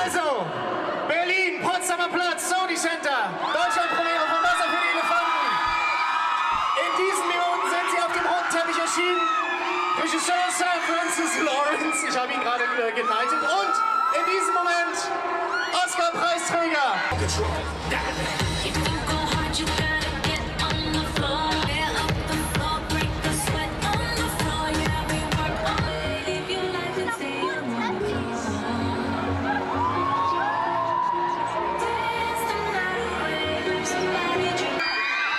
Also, Berlin, Potsdamer Platz, Sony Center, Deutschlandpremiere von Wasser für die Elefanten. In diesen Minuten sind sie auf dem roten Teppich erschienen. Regisseur Sir Francis Lawrence, ich habe ihn gerade geleitet. Und in diesem Moment Oscar-Preisträger.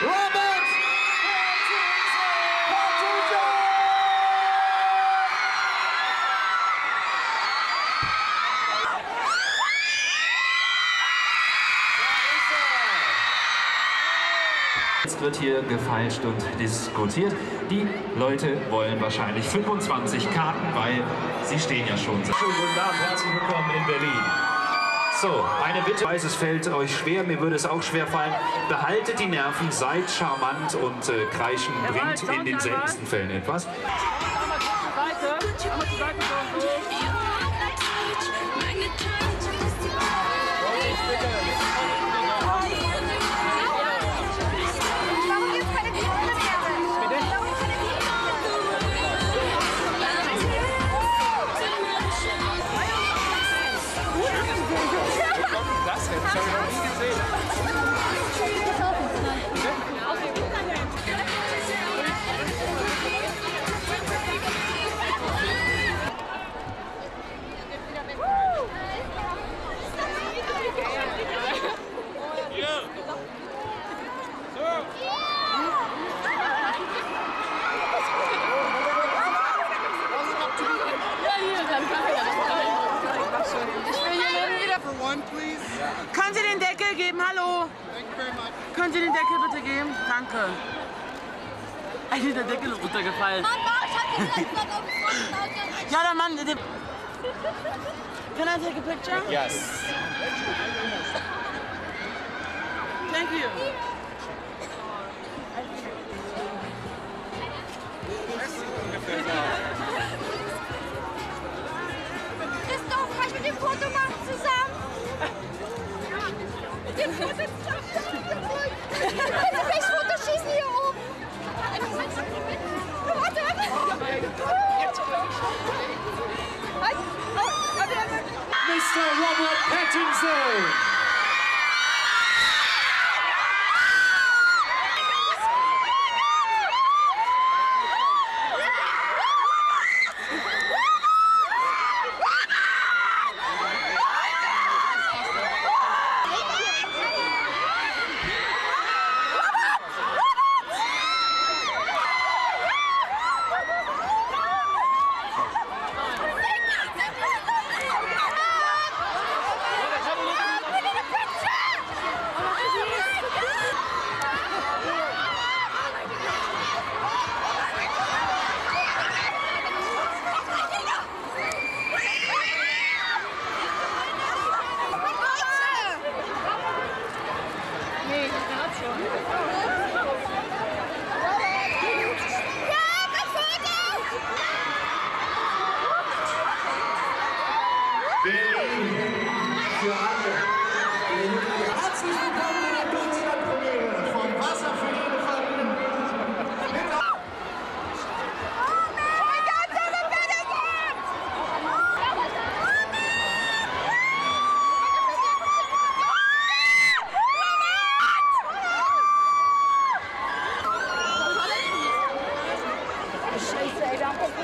Robert Pattinson! Jetzt wird hier gefeilscht und diskutiert. Die Leute wollen wahrscheinlich 25 Karten, weil sie stehen ja schon. Schönen guten Abend, herzlich willkommen in Berlin. So, eine Bitte, ich weiß, es fällt euch schwer, mir würde es auch schwer fallen. Behaltet die Nerven, seid charmant und Kreischen bringt in den seltensten Fällen etwas. Können Sie den Deckel geben? Hallo? Können Sie den Deckel bitte geben? Danke. Eigentlich der Deckel ist runtergefallen. Ja, der Mann. Can I take a picture? Yes. Thank you. Christoph, kann ich mit dem Foto machen zusammen? Mit dem Foto zusammen? Kannst du gleich Foto schießen hier oben? Warte, Mr. Robert Pattinson! Für alle. Herzlich willkommen in der Deutschlandpremiere von Wasser für die Elefanten. Scheiße, ey, da kommt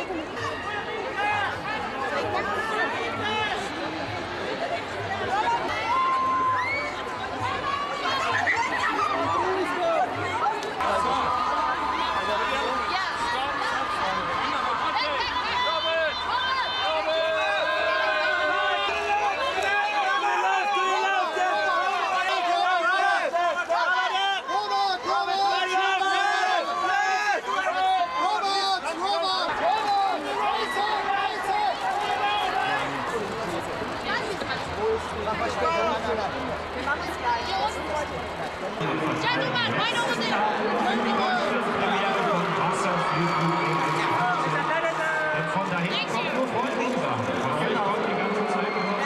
Wir machen es gleich. Gentlemen, meine Hose! Von dahin kommt nur Freundin. Von euch kommt die ganze Zeit nur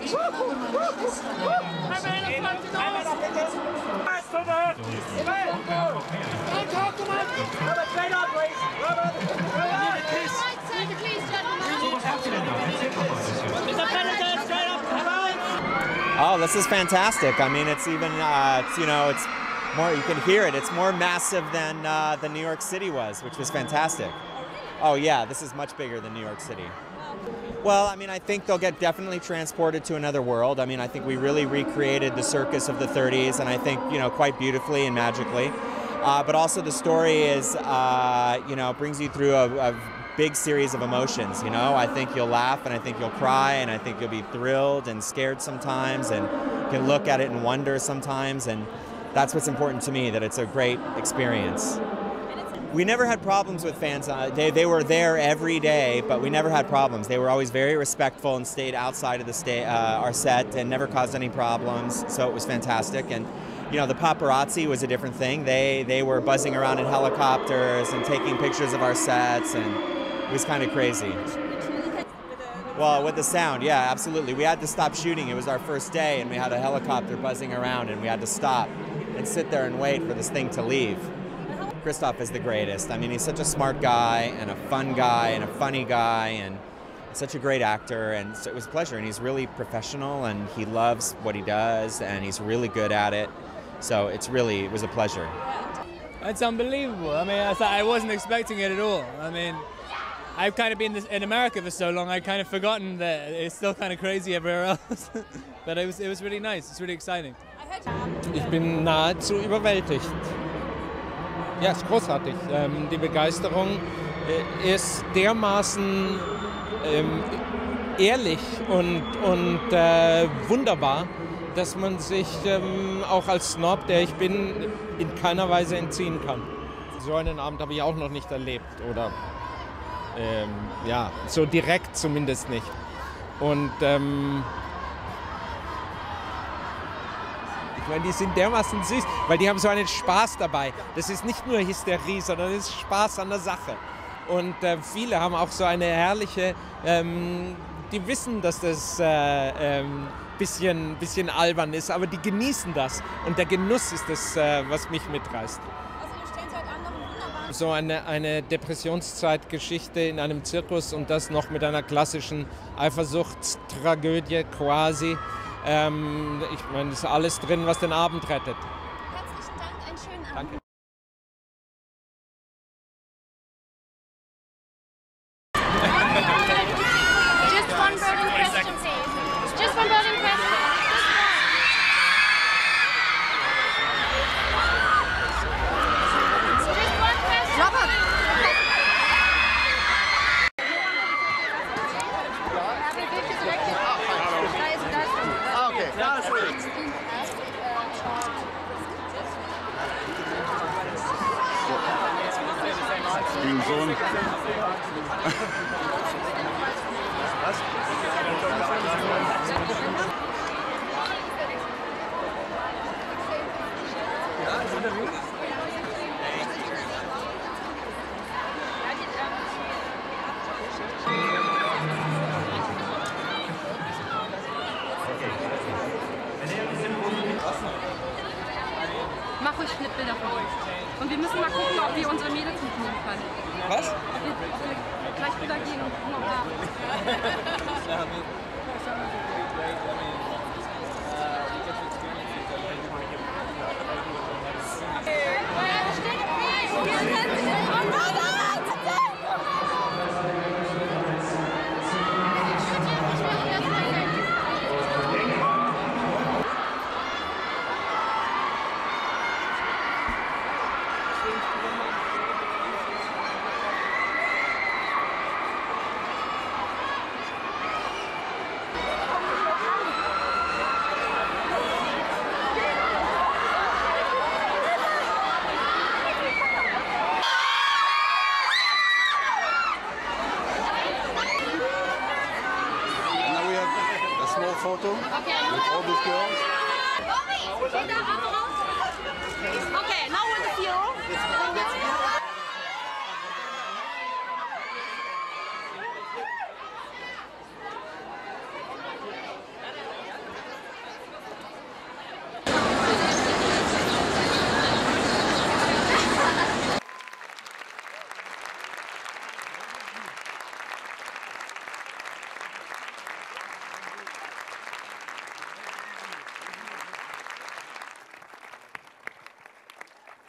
Ich habe meine Schwester. Oh, this is fantastic. I mean, it's even, you know, it's more, you can hear it. It's more massive than the New York City was, which was fantastic. Oh yeah, this is much bigger than New York City. Well, I mean, I think they'll get definitely transported to another world. I mean, I think we really recreated the circus of the 30s, and I think, you know, quite beautifully and magically. But also the story is, you know, brings you through a big series of emotions, you know. I think you'll laugh, and I think you'll cry, and I think you'll be thrilled and scared sometimes, and you can look at it and wonder sometimes, and that's what's important to me, that it's a great experience. We never had problems with fans. They were there every day, but we never had problems. They were always very respectful and stayed outside of the our set and never caused any problems, so it was fantastic. And you know, the paparazzi was a different thing. They were buzzing around in helicopters and taking pictures of our sets, and it was kind of crazy. Well, with the sound, yeah, absolutely. We had to stop shooting. It was our first day, and we had a helicopter buzzing around, and we had to stop and sit there and wait for this thing to leave. Christoph is the greatest. I mean, he's such a smart guy and a fun guy and a funny guy and such a great actor, and so it was a pleasure. And he's really professional, and he loves what he does, and he's really good at it. So it was a pleasure. It's unbelievable. I mean, I wasn't expecting it at all. I mean, I've kind of been in America for so long, I've kind of forgotten that it's still kind of crazy everywhere else. But it was really nice. It's really exciting. Ich bin nahezu überwältigt. Ja, es ist großartig. Die Begeisterung ist dermaßen ehrlich und wunderbar, dass man sich auch als Snob, der ich bin, in keiner Weise entziehen kann. So einen Abend habe ich auch noch nicht erlebt, oder ja, so direkt zumindest nicht. Und ich meine, die sind dermaßen süß, weil die haben so einen Spaß dabei. Das ist nicht nur Hysterie, sondern es ist Spaß an der Sache. Und viele haben auch so eine herrliche, die wissen, dass das bisschen albern ist, aber die genießen das. Und der Genuss ist das, was mich mitreißt. So eine Depressionszeitgeschichte in einem Zirkus und das noch mit einer klassischen Eifersuchtstragödie quasi. Ich meine, es ist alles drin, was den Abend rettet. Herzlichen Dank, einen schönen Abend. Danke. Just one burning question, please. Just one burning question. Just one question. Robert! Sohn. Mach ruhig Schnittbilder von uns. Und wir müssen mal gucken, ob wir unsere Mädels mitnehmen können. Was? Ob wir gleich wieder gehen und noch da.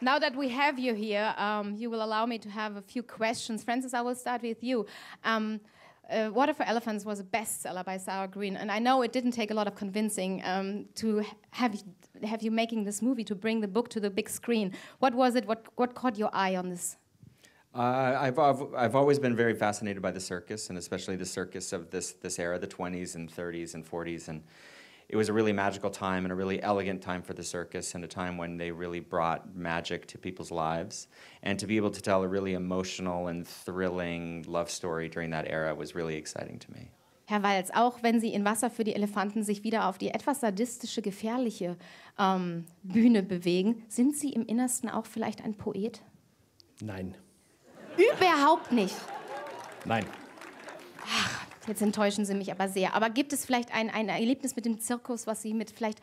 Now that we have you here, you will allow me to have a few questions. Francis, I will start with you. Water for Elephants was a bestseller by Sarah Green, and I know it didn't take a lot of convincing to have you making this movie, to bring the book to the big screen. What was it? What caught your eye on this? I've always been very fascinated by the circus, and especially the circus of this era, the 20s and 30s and 40s, and it was a really magical time and a really elegant time for the circus, and a time when they really brought magic to people's lives. And to be able to tell a really emotional and thrilling love story during that era was really exciting to me. Herr Waltz, auch wenn Sie in Wasser für die Elefanten sich wieder auf die etwas sadistische, gefährliche Bühne bewegen, sind Sie im Innersten auch vielleicht ein Poet? Nein. Überhaupt nicht. Nein. Ach, jetzt enttäuschen Sie mich aber sehr. Aber gibt es vielleicht ein Erlebnis mit dem Zirkus, was Sie mit vielleicht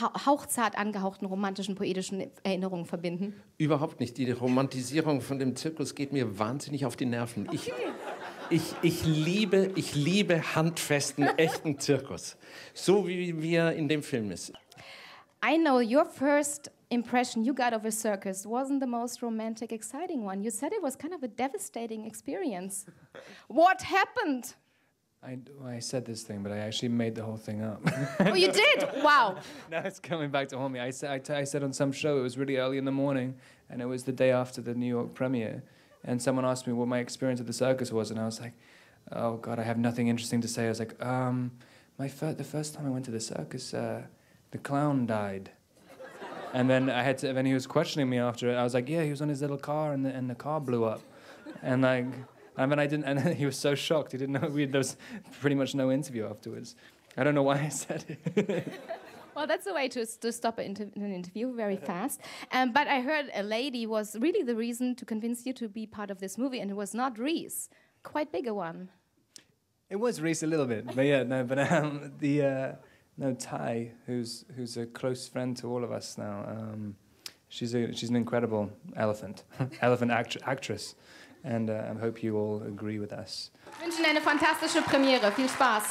hauchzart angehauchten romantischen, poetischen Erinnerungen verbinden? Überhaupt nicht. Die Romantisierung von dem Zirkus geht mir wahnsinnig auf die Nerven. Okay. Ich liebe handfesten, echten Zirkus. So wie er in dem Film ist. I know your first impression you got of a circus wasn't the most romantic, exciting one. You said it was kind of a devastating experience. What happened? I said this thing, but I actually made the whole thing up. Oh, you did? Wow. Now it's coming back to haunt me. I said on some show, it was really early in the morning, and it was the day after the New York premiere, and someone asked me what my experience at the circus was, and I was like, oh God, I have nothing interesting to say. I was like, the first time I went to the circus, the clown died. And then then he was questioning me after it. I was like, yeah, he was on his little car, and the car blew up. And like, and then he was so shocked. He didn't know. There was pretty much no interview afterwards. I don't know why I said it. Well, that's a way to stop an interview very fast. But I heard a lady was really the reason to convince you to be part of this movie, and it was not Reese. Quite bigger one. It was Reese a little bit, but yeah, no, but Ty, who's a close friend to all of us now. She's an incredible elephant actress, and I hope you all agree with us. Wir wünschen eine fantastische Premiere. Viel Spaß.